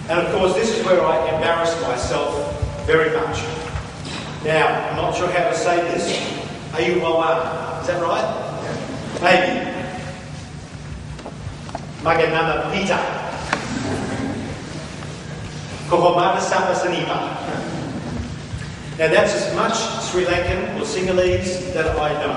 And of course, this is where I embarrass myself very much. Now, I'm not sure how to say this. Are you Moana? Is that right? Yeah. Maybe. Maganana Pita. Kohomana Sapa Sanipa. Now that's as much Sri Lankan or Sinhalese that I know.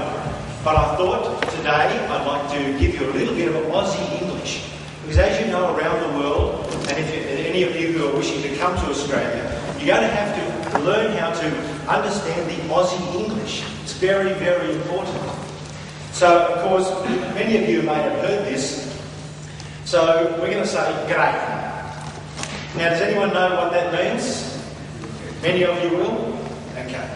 But I thought today I'd like to give you a little bit of Aussie English. Because as you know, around the world, and if any of you who are wishing to come to Australia, you're going to have to learn how to understand the Aussie English. It's very, very important. So, of course, many of you may have heard this. So, we're going to say, g'day. Now, does anyone know what that means? Many of you will? Okay.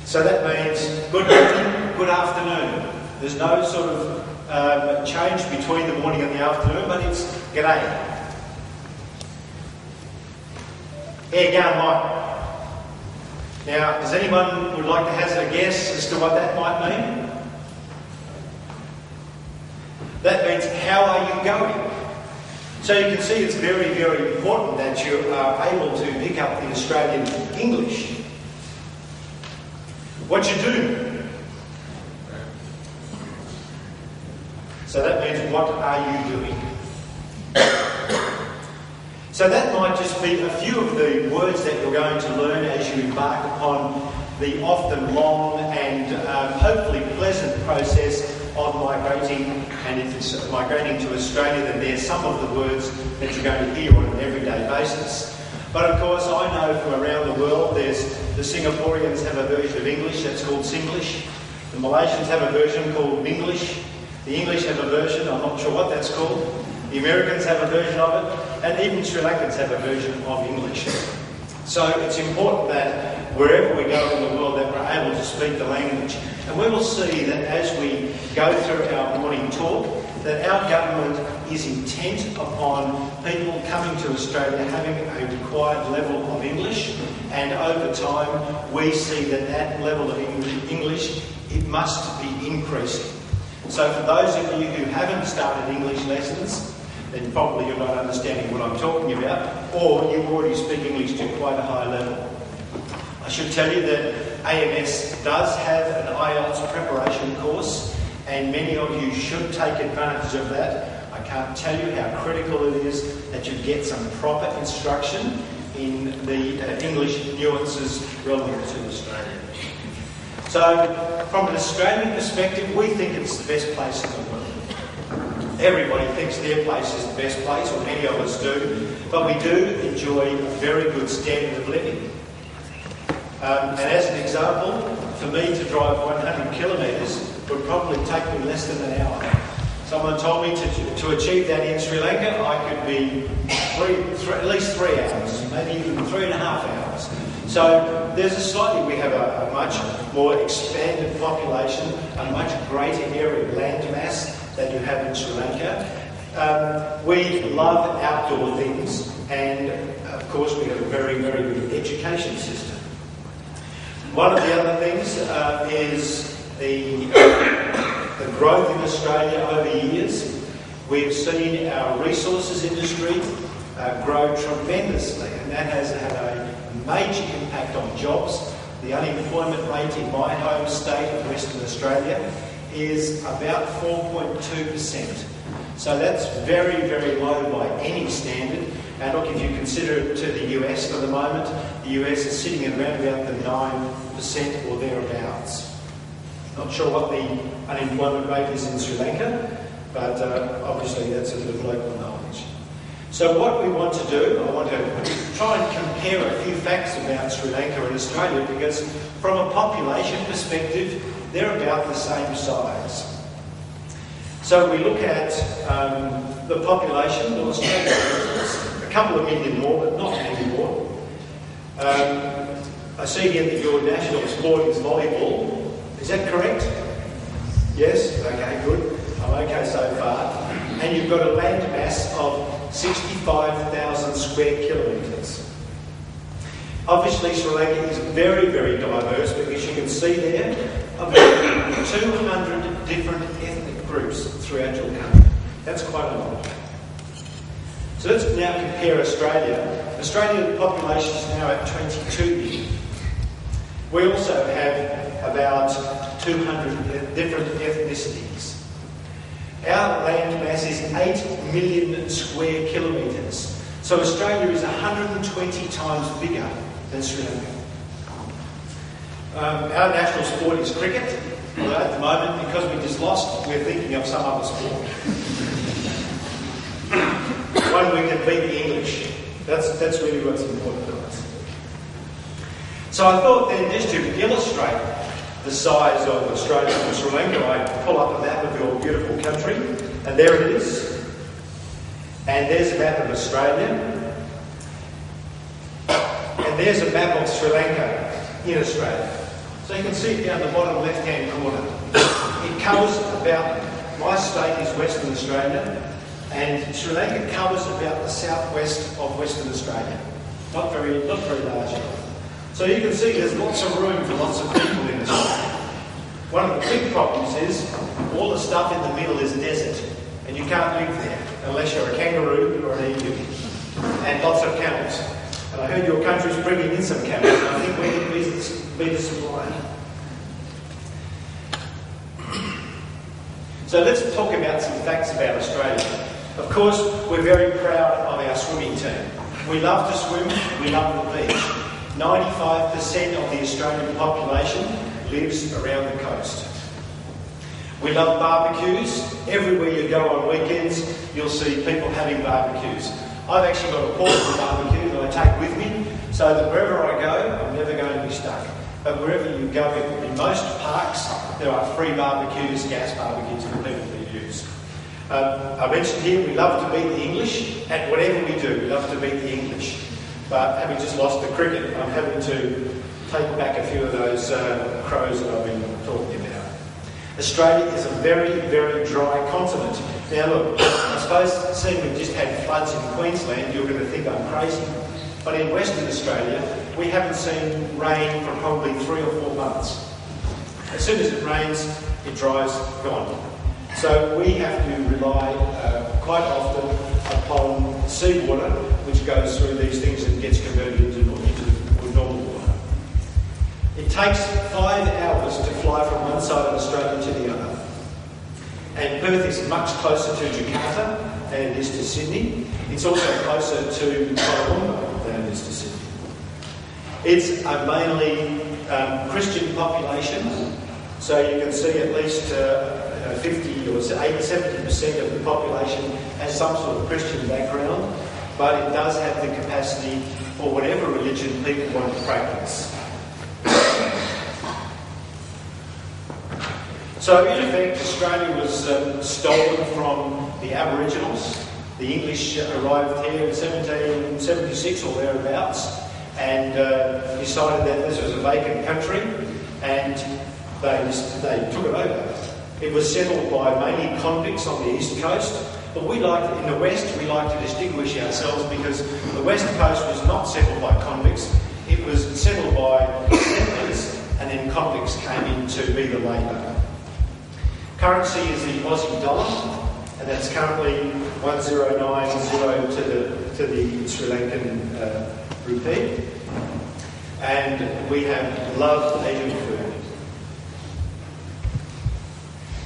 So that means good morning, good afternoon. There's no sort of change between the morning and the afternoon, but it's g'day. Here, go, Mike. Now, does anyone would like to hazard a guess as to what that might mean? That means, how are you going? So you can see it's very, very important that you are able to pick up the Australian English. What you do? So that means, what are you doing? So that might just be a few of the words that you're going to learn as you embark upon the often long and hopefully pleasant process of migrating. And if it's migrating to Australia, then there's some of the words that you're going to hear on an everyday basis. But of course, I know from around the world, there's the Singaporeans have a version of English that's called Singlish. The Malaysians have a version called Minglish. The English have a version, I'm not sure what that's called. The Americans have a version of it, and even Sri Lankans have a version of English. So it's important that wherever we go in the world that we're able to speak the language. And we will see that as we go through our morning talk, that our government is intent upon people coming to Australia having a required level of English, and over time we see that that level of English, it must be increasing. So for those of you who haven't started English lessons, then probably you're not understanding what I'm talking about, or you already speak English to quite a high level. I should tell you that AMS does have an IELTS preparation course, and many of you should take advantage of that. I can't tell you how critical it is that you get some proper instruction in the English nuances relevant to Australia. So, from an Australian perspective, we think it's the best place in the world. Everybody thinks their place is the best place, or many of us do, but we do enjoy a very good standard of living. And as an example, for me to drive 100 kilometres would probably take me less than an hour. Someone told me to achieve that in Sri Lanka, I could be at least 3 hours, maybe even 3.5 hours. So we have a much more expanded population, a much greater area of land mass that you have in Sri Lanka. We love outdoor things, and of course we have a very, very good education system. One of the other things is the growth in Australia over years. We've seen our resources industry grow tremendously, and that has had a major impact on jobs. The unemployment rate in my home state of Western Australia is about 4.2%. So that's very, very low by any standard. And look, if you consider it to the US for the moment, the US is sitting at around about the 9% or thereabouts. Not sure what the unemployment rate is in Sri Lanka, but obviously that's a bit of local knowledge. So what we want to do, I want to try and compare a few facts about Sri Lanka and Australia, because from a population perspective, they're about the same size. So we look at the population of Australia, a couple of million more, but not many more. I see here that your national sport is volleyball. Is that correct? Yes? Okay, good. I'm okay so far. And you've got a land mass of 65,000 square kilometres. Obviously, Sri Lanka is very, very diverse, because you can see there about 200 different ethnic groups throughout your country. That's quite a lot. So let's now compare Australia. Australian population is now at 22 million. We also have about 200 different ethnicities. Our land mass is 8 million square kilometres. So Australia is 120 times bigger than Sri Lanka. Our national sport is cricket. Although at the moment, because we just lost, we're thinking of some other sport. One we can beat the English. That's really what's important to us. So I thought then, just to illustrate the size of Australia and Sri Lanka, I'd pull up a map of your beautiful country, and there it is. And there's a map of Australia. And there's a map of Sri Lanka in Australia. So you can see it down the bottom left-hand corner. It covers about, my state is Western Australia, and Sri Lanka covers about the southwest of Western Australia. Not very large. So you can see there's lots of room for lots of people in Australia. One of the big problems is all the stuff in the middle is desert, and you can't live there unless you're a kangaroo or an emu, and lots of camels. And I heard your country's bringing in some camels, and I think we can be the supply. So let's talk about some facts about Australia. Of course, we're very proud of our swimming team. We love to swim, we love the beach. 95% of the Australian population lives around the coast. We love barbecues. Everywhere you go on weekends, you'll see people having barbecues. I've actually got a portable barbecue that I take with me, so that wherever I go, I'm never going to be stuck. But wherever you go, in most parks, there are free barbecues, gas barbecues for people to use. I mentioned here we love to beat the English. At whatever we do, we love to beat the English. But having just lost the cricket, I'm having to take back a few of those crows that I've been talking about. Australia is a very, very dry continent. Now look, I suppose seeing we've just had floods in Queensland, you're going to think I'm crazy. But in Western Australia, we haven't seen rain for probably 3 or 4 months. As soon as it rains, it dries, gone. So we have to rely quite often upon seawater, which goes through these things and gets converted into normal water. It takes 5 hours to fly from one side of Australia to the other. And Perth is much closer to Jakarta than it is to Sydney. It's also closer to Colombo than it is to Sydney. It's a mainly Christian population, so you can see at least 50 or 70% of the population has some sort of Christian background, but it does have the capacity for whatever religion people want to practice. So in effect, Australia was stolen from the Aboriginals. The English arrived here in 1776 or thereabouts and decided that this was a vacant country, and they took it over. It was settled by mainly convicts on the east coast, but in the west we like to distinguish ourselves because the west coast was not settled by convicts, it was settled by settlers, and then convicts came in to be the labour. Currency is the Aussie dollar, and that's currently 1090 to the Sri Lankan rupee. And we have loved eating food.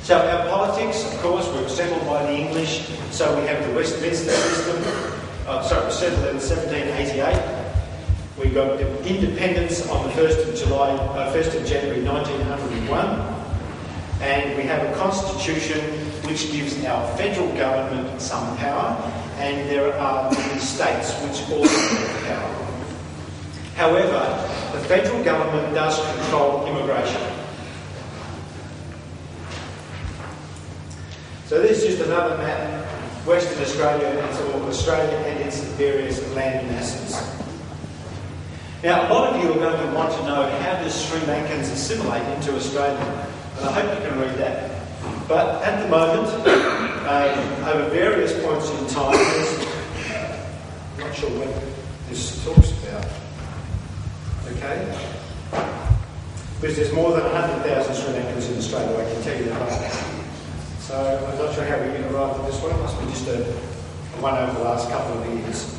So our politics, of course, we were settled by the English, so we have the Westminster system. We settled in 1788. We got independence on the 1st of January 1901. And we have a constitution which gives our federal government some power, and there are the states which also have power. However, the federal government does control immigration. So this is just another map, Western Australia, or Australia and its various land masses. Now, a lot of you are going to want to know, how does Sri Lankans assimilate into Australia? And I hope you can read that. But at the moment, over various points in time, I'm not sure what this talks about. Okay? Because there's more than 100,000 Sri Lankans in Australia, I can tell you that. So I'm not sure how we arrived at this one. It must be just one over the last couple of years.